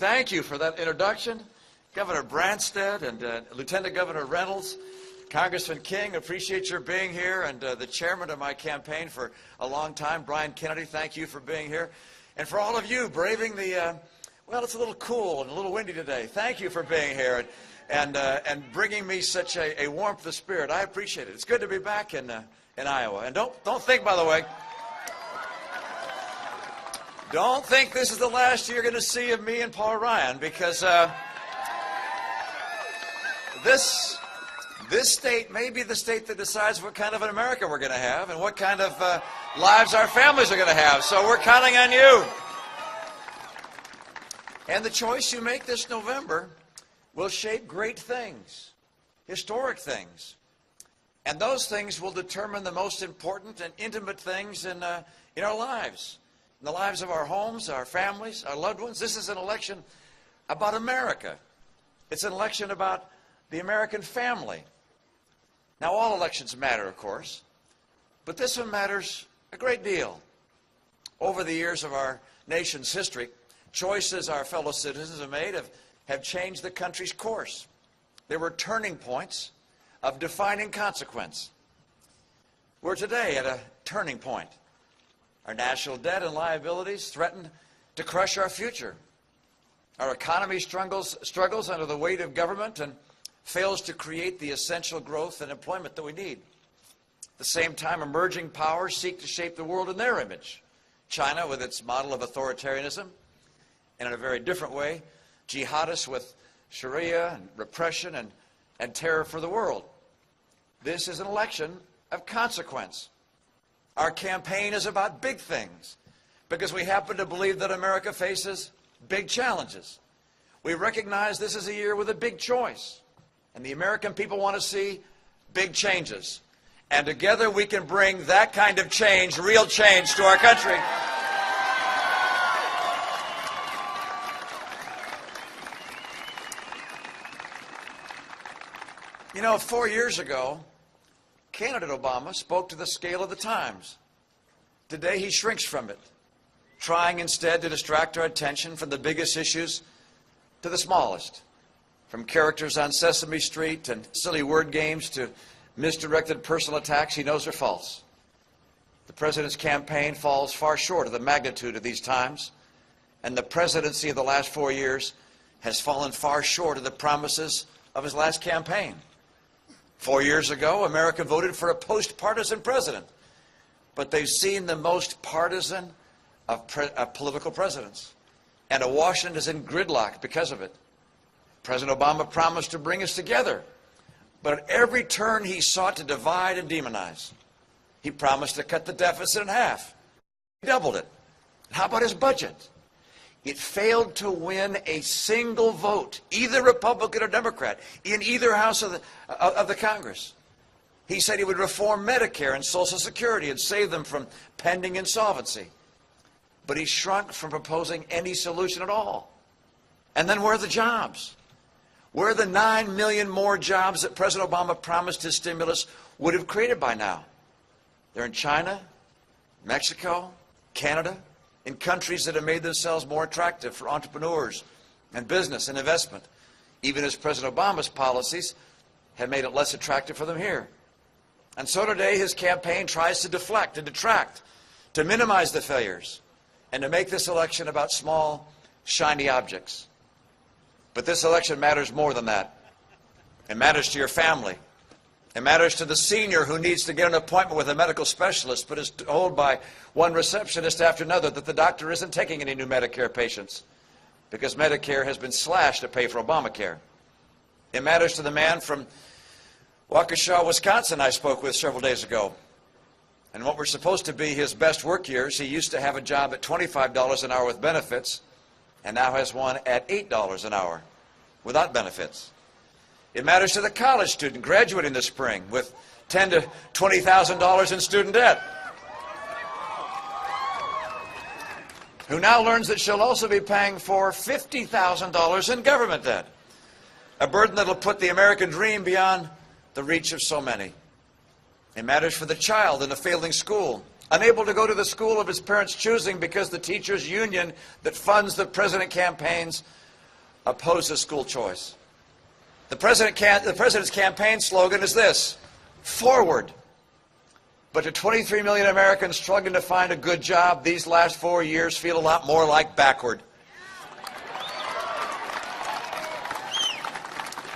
Thank you for that introduction. Governor Branstad and Lieutenant Governor Reynolds, Congressman King, appreciate your being here, and the chairman of my campaign for a long time, Brian Kennedy, thank you for being here. And for all of you braving the, well, it's a little cool and a little windy today. Thank you for being here and bringing me such a warmth of spirit. I appreciate it. It's good to be back in Iowa. And don't think, by the way, don't think this is the last you're going to see of me and Paul Ryan, because this state may be the state that decides what kind of an America we're going to have and what kind of lives our families are going to have. So we're counting on you. And the choice you make this November will shape great things, historic things. And those things will determine the most important and intimate things in our lives, in the lives of our homes, our families, our loved ones. This is an election about America. It's an election about the American family. Now, all elections matter, of course, but this one matters a great deal. Over the years of our nation's history, choices our fellow citizens have made have changed the country's course. There were turning points of defining consequence. We're today at a turning point. Our national debt and liabilities threaten to crush our future. Our economy struggles under the weight of government and fails to create the essential growth and employment that we need. At the same time, emerging powers seek to shape the world in their image. China with its model of authoritarianism, and in a very different way, jihadists with Sharia and repression and terror for the world. This is an election of consequence. Our campaign is about big things because we happen to believe that America faces big challenges. We recognize this is a year with a big choice. And the American people want to see big changes. And together we can bring that kind of change, real change, to our country. You know, 4 years ago, candidate Obama spoke to the scale of the times. Today he shrinks from it, trying instead to distract our attention from the biggest issues to the smallest. From characters on Sesame Street and silly word games to misdirected personal attacks he knows are false. The president's campaign falls far short of the magnitude of these times, and the presidency of the last 4 years has fallen far short of the promises of his last campaign. 4 years ago, America voted for a post-partisan president, but they've seen the most partisan of political presidents, and Washington is in gridlock because of it. President Obama promised to bring us together, but at every turn he sought to divide and demonize. He promised to cut the deficit in half. He doubled it. How about his budget? It failed to win a single vote, either Republican or Democrat, in either house of the Congress. He said he would reform Medicare and Social Security and save them from pending insolvency. But he shrunk from proposing any solution at all. And then where are the jobs? Where are the 9 million more jobs that President Obama promised his stimulus would have created by now? They're in China, Mexico, Canada, in countries that have made themselves more attractive for entrepreneurs and business and investment, even as President Obama's policies have made it less attractive for them here. And so today his campaign tries to deflect and detract, to minimize the failures, and to make this election about small, shiny objects. But this election matters more than that. It matters to your family. It matters to the senior who needs to get an appointment with a medical specialist but is told by one receptionist after another that the doctor isn't taking any new Medicare patients because Medicare has been slashed to pay for Obamacare. It matters to the man from Waukesha, Wisconsin I spoke with several days ago. And what were supposed to be his best work years, he used to have a job at $25 an hour with benefits, and now has one at $8 an hour without benefits. It matters to the college student graduating this spring with $10,000 to $20,000 in student debt, who now learns that she'll also be paying for $50,000 in government debt, a burden that will put the American dream beyond the reach of so many. It matters for the child in a failing school, unable to go to the school of his parents' choosing because the teachers' union that funds the president campaigns opposes school choice. The president's campaign slogan is this: forward. But to 23 million Americans struggling to find a good job, these last 4 years feel a lot more like backward.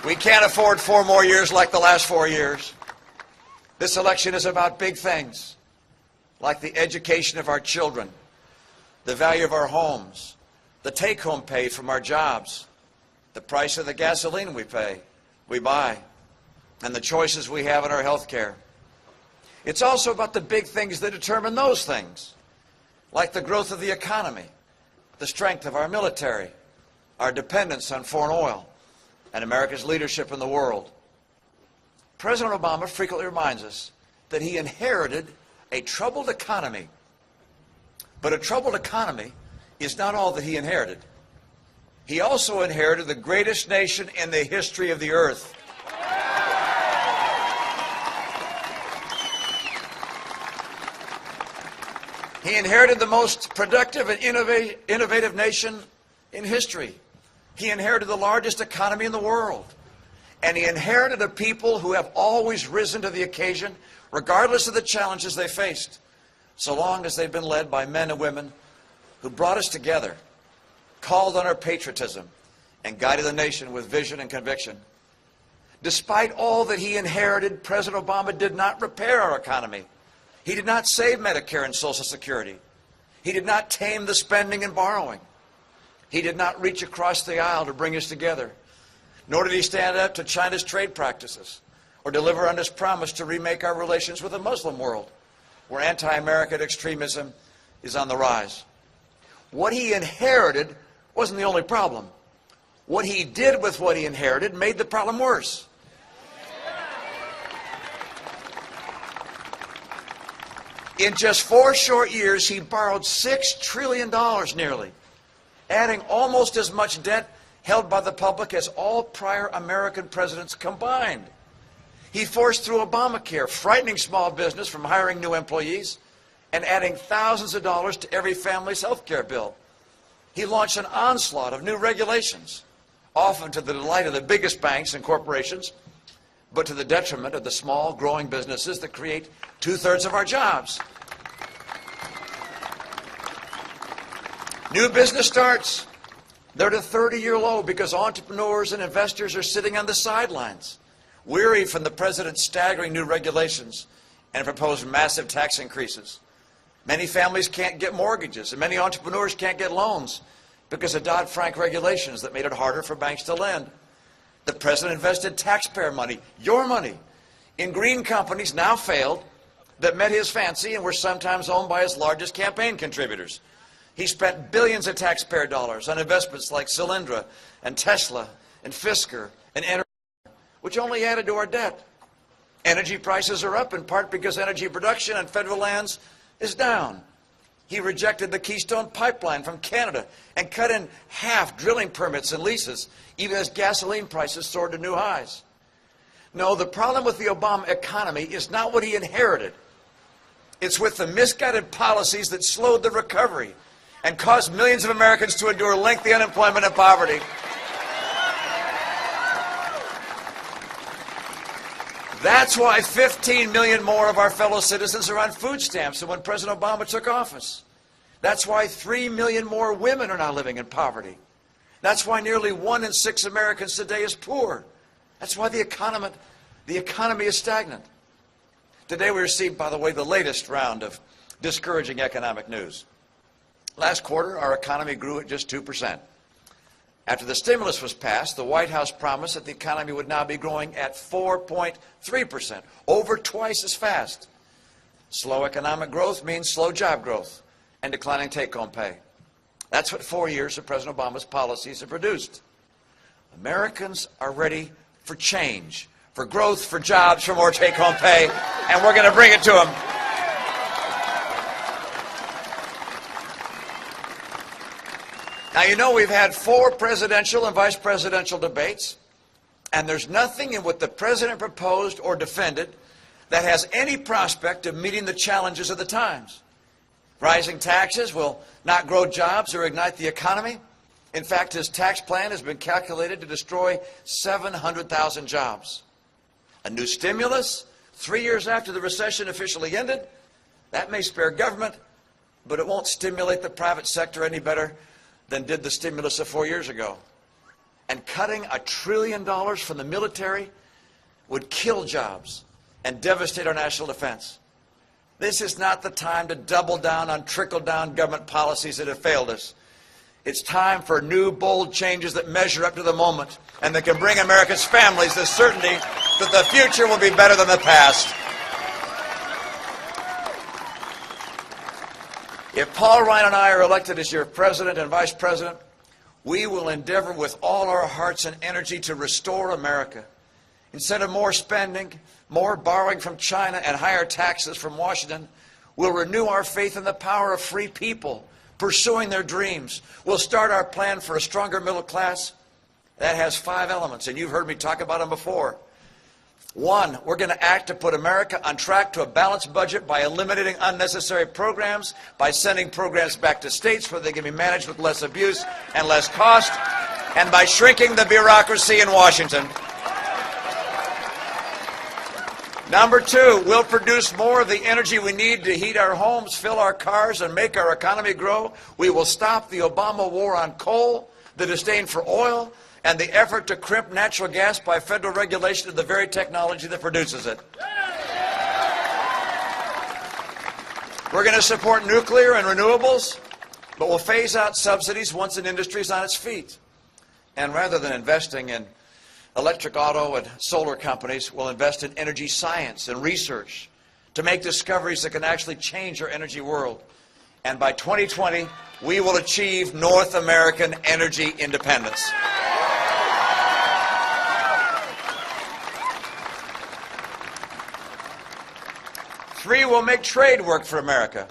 We can't afford 4 more years like the last 4 years. This election is about big things, like the education of our children, the value of our homes, the take-home pay from our jobs, the price of the gasoline we buy, and the choices we have in our health care. It's also about the big things that determine those things, like the growth of the economy, the strength of our military, our dependence on foreign oil, and America's leadership in the world. President Obama frequently reminds us that he inherited a troubled economy. But a troubled economy is not all that he inherited. He also inherited the greatest nation in the history of the earth. He inherited the most productive and innovative nation in history. He inherited the largest economy in the world. And he inherited a people who have always risen to the occasion, regardless of the challenges they faced, so long as they've been led by men and women who brought us together, called on our patriotism, and guided the nation with vision and conviction. Despite all that he inherited, President Obama did not repair our economy. He did not save Medicare and Social Security. He did not tame the spending and borrowing. He did not reach across the aisle to bring us together. Nor did he stand up to China's trade practices or deliver on his promise to remake our relations with the Muslim world, where anti-American extremism is on the rise. What he inherited wasn't the only problem. What he did with what he inherited made the problem worse. In just 4 short years, he borrowed $6 trillion nearly, adding almost as much debt held by the public as all prior American presidents combined. He forced through Obamacare, frightening small business from hiring new employees and adding thousands of dollars to every family's health care bill. He launched an onslaught of new regulations, often to the delight of the biggest banks and corporations, but to the detriment of the small, growing businesses that create 2/3 of our jobs. New business starts, they're at a 30-year low because entrepreneurs and investors are sitting on the sidelines, weary from the president's staggering new regulations and proposed massive tax increases. Many families can't get mortgages, and many entrepreneurs can't get loans because of Dodd-Frank regulations that made it harder for banks to lend. The president invested taxpayer money, your money, in green companies now failed that met his fancy and were sometimes owned by his largest campaign contributors. He spent billions of taxpayer dollars on investments like Solyndra and Tesla and Fisker and Energy, which only added to our debt. Energy prices are up in part because energy production on federal lands is down. He rejected the Keystone Pipeline from Canada and cut in half drilling permits and leases, even as gasoline prices soared to new highs. No, the problem with the Obama economy is not what he inherited. It's with the misguided policies that slowed the recovery and caused millions of Americans to endure lengthy unemployment and poverty. That's why 15 million more of our fellow citizens are on food stamps than when President Obama took office. That's why 3 million more women are now living in poverty. That's why nearly 1 in 6 Americans today is poor. That's why the economy is stagnant. Today we received, by the way, the latest round of discouraging economic news. Last quarter, our economy grew at just 2%. After the stimulus was passed, the White House promised that the economy would now be growing at 4.3%, over twice as fast. Slow economic growth means slow job growth and declining take-home pay. That's what 4 years of President Obama's policies have produced. Americans are ready for change, for growth, for jobs, for more take-home pay, and we're going to bring it to them. Now, you know, we've had 4 presidential and vice presidential debates, and there's nothing in what the president proposed or defended that has any prospect of meeting the challenges of the times. Rising taxes will not grow jobs or ignite the economy. In fact, his tax plan has been calculated to destroy 700,000 jobs. A new stimulus, 3 years after the recession officially ended, that may spare government, but it won't stimulate the private sector any better than did the stimulus of 4 years ago. And cutting $1 trillion from the military would kill jobs and devastate our national defense. This is not the time to double down on trickle-down government policies that have failed us. It's time for new, bold changes that measure up to the moment and that can bring America's families the certainty that the future will be better than the past. If Paul Ryan and I are elected as your president and vice president, we will endeavor with all our hearts and energy to restore America. Instead of more spending, more borrowing from China, and higher taxes from Washington, we'll renew our faith in the power of free people pursuing their dreams. We'll start our plan for a stronger middle class. That has 5 elements, and you've heard me talk about them before. 1, we're going to act to put America on track to a balanced budget by eliminating unnecessary programs, by sending programs back to states where they can be managed with less abuse and less cost, and by shrinking the bureaucracy in Washington. Number 2, we'll produce more of the energy we need to heat our homes, fill our cars, and make our economy grow. We will stop the Obama war on coal, the disdain for oil, and the effort to crimp natural gas by federal regulation of the very technology that produces it. We're going to support nuclear and renewables, but we'll phase out subsidies once an industry is on its feet. And rather than investing in electric auto and solar companies, we'll invest in energy science and research to make discoveries that can actually change our energy world. And by 2020, we will achieve North American energy independence. 3, we'll make trade work for America.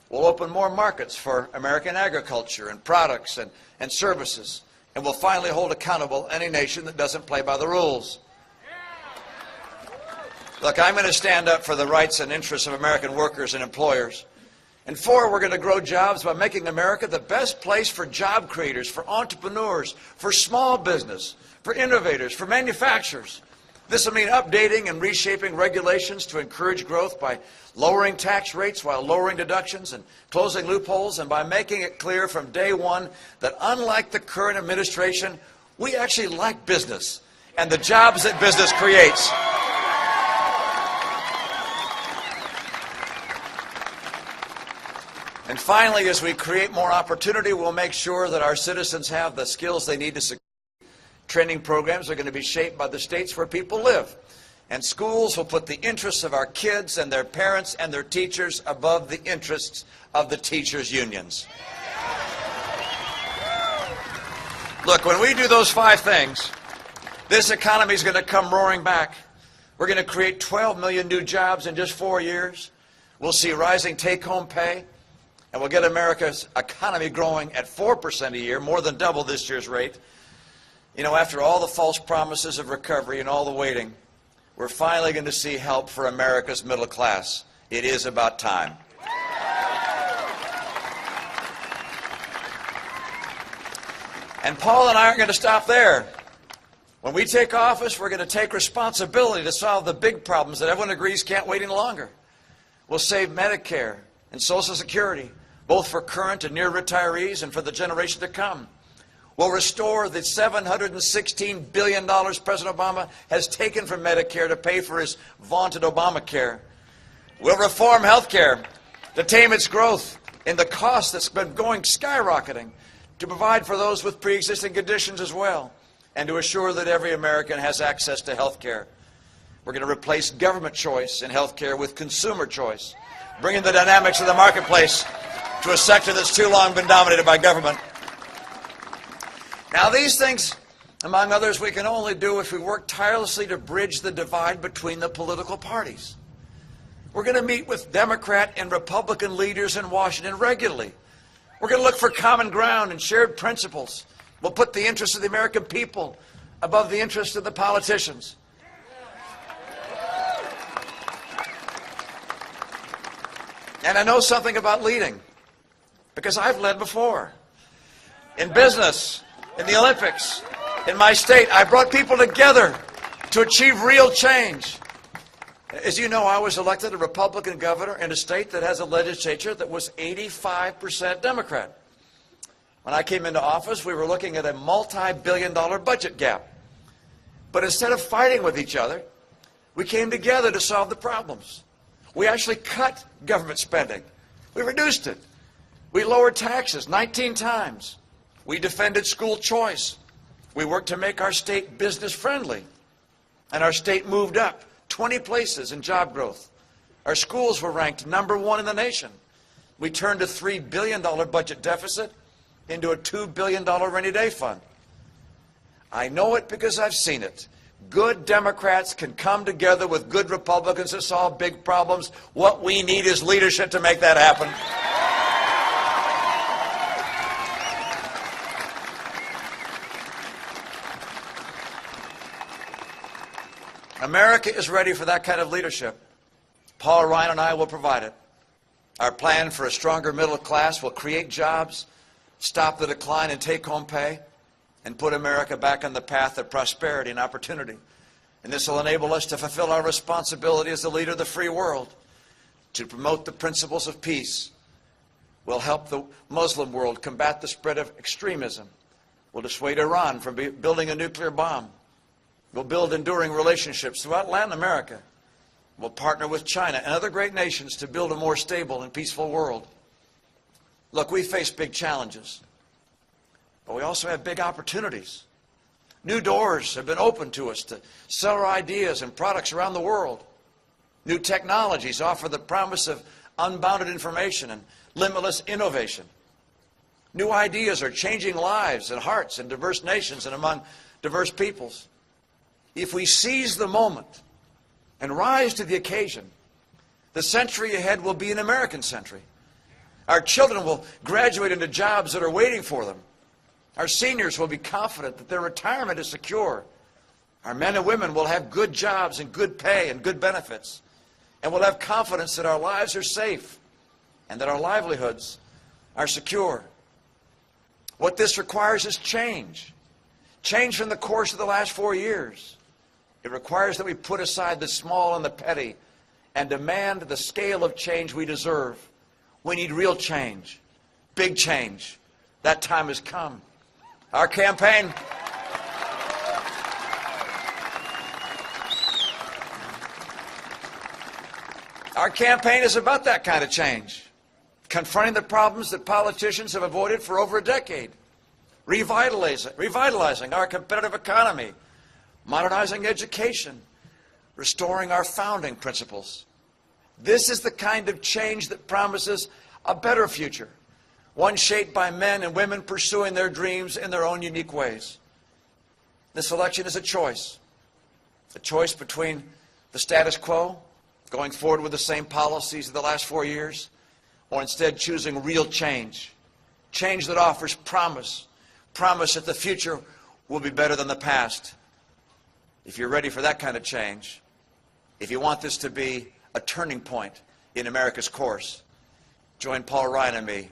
We'll open more markets for American agriculture and products and services. And we'll finally hold accountable any nation that doesn't play by the rules. Look, I'm going to stand up for the rights and interests of American workers and employers. And 4, we're going to grow jobs by making America the best place for job creators, for entrepreneurs, for small business, for innovators, for manufacturers. This will mean updating and reshaping regulations to encourage growth by lowering tax rates while lowering deductions and closing loopholes, and by making it clear from day one that unlike the current administration, we actually like business and the jobs that business creates. And finally, as we create more opportunity, we'll make sure that our citizens have the skills they need to succeed. Training programs are going to be shaped by the states where people live. And schools will put the interests of our kids and their parents and their teachers above the interests of the teachers' unions. Look, when we do those 5 things, this economy is going to come roaring back. We're going to create 12 million new jobs in just 4 years. We'll see rising take-home pay. And we'll get America's economy growing at 4% a year, more than double this year's rate. You know, after all the false promises of recovery and all the waiting, we're finally going to see help for America's middle class. It is about time. And Paul and I aren't going to stop there. When we take office, we're going to take responsibility to solve the big problems that everyone agrees can't wait any longer. We'll save Medicare and Social Security, both for current and near retirees and for the generation to come. We'll restore the $716 billion President Obama has taken from Medicare to pay for his vaunted Obamacare. We'll reform health care to tame its growth in the cost that's been going skyrocketing, to provide for those with pre-existing conditions as well, and to assure that every American has access to health care. We're going to replace government choice in health care with consumer choice, bringing the dynamics of the marketplace to a sector that's too long been dominated by government. Now, these things, among others, we can only do if we work tirelessly to bridge the divide between the political parties. We're going to meet with Democrat and Republican leaders in Washington regularly. We're going to look for common ground and shared principles. We'll put the interests of the American people above the interests of the politicians. And I know something about leading, because I've led before. In business, in the Olympics, in my state. I brought people together to achieve real change. As you know, I was elected a Republican governor in a state that has a legislature that was 85% Democrat. When I came into office, we were looking at a multi-billion-dollar budget gap. But instead of fighting with each other, we came together to solve the problems. We actually cut government spending. We reduced it. We lowered taxes 19 times. We defended school choice. We worked to make our state business friendly. And our state moved up 20 places in job growth. Our schools were ranked #1 in the nation. We turned a $3 billion budget deficit into a $2 billion rainy day fund. I know it because I've seen it. Good Democrats can come together with good Republicans to solve big problems. What we need is leadership to make that happen. America is ready for that kind of leadership. Paul Ryan and I will provide it. Our plan for a stronger middle class will create jobs, stop the decline in take-home pay, and put America back on the path of prosperity and opportunity. And this will enable us to fulfill our responsibility as the leader of the free world, to promote the principles of peace. We'll help the Muslim world combat the spread of extremism. We'll dissuade Iran from building a nuclear bomb. We'll build enduring relationships throughout Latin America. We'll partner with China and other great nations to build a more stable and peaceful world. Look, we face big challenges, but we also have big opportunities. New doors have been opened to us to sell our ideas and products around the world. New technologies offer the promise of unbounded information and limitless innovation. New ideas are changing lives and hearts in diverse nations and among diverse peoples. If we seize the moment and rise to the occasion, the century ahead will be an American century. Our children will graduate into jobs that are waiting for them. Our seniors will be confident that their retirement is secure. Our men and women will have good jobs and good pay and good benefits. And we'll have confidence that our lives are safe and that our livelihoods are secure. What this requires is change. Change from the course of the last 4 years. It requires that we put aside the small and the petty and demand the scale of change we deserve. We need real change, big change. That time has come. Our campaign is about that kind of change, confronting the problems that politicians have avoided for over a decade, revitalizing our competitive economy, modernizing education, restoring our founding principles. This is the kind of change that promises a better future, one shaped by men and women pursuing their dreams in their own unique ways. This election is a choice between the status quo, going forward with the same policies of the last 4 years, or instead choosing real change, change that offers promise that the future will be better than the past. If you're ready for that kind of change, if you want this to be a turning point in America's course, join Paul Ryan and me.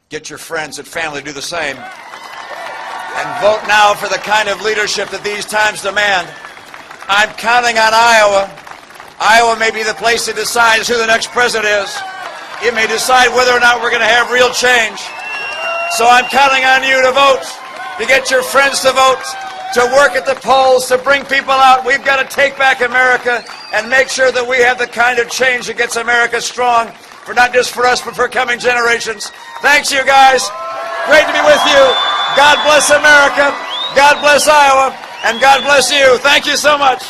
Get your friends and family to do the same. And vote now for the kind of leadership that these times demand. I'm counting on Iowa. Iowa may be the place that decides who the next president is. It may decide whether or not we're going to have real change. So I'm counting on you to vote, to get your friends to vote, to work at the polls, to bring people out. We've got to take back America and make sure that we have the kind of change that gets America strong, for not just for us, but for coming generations. Thanks, you guys. Great to be with you. God bless America. God bless Iowa. And God bless you. Thank you so much.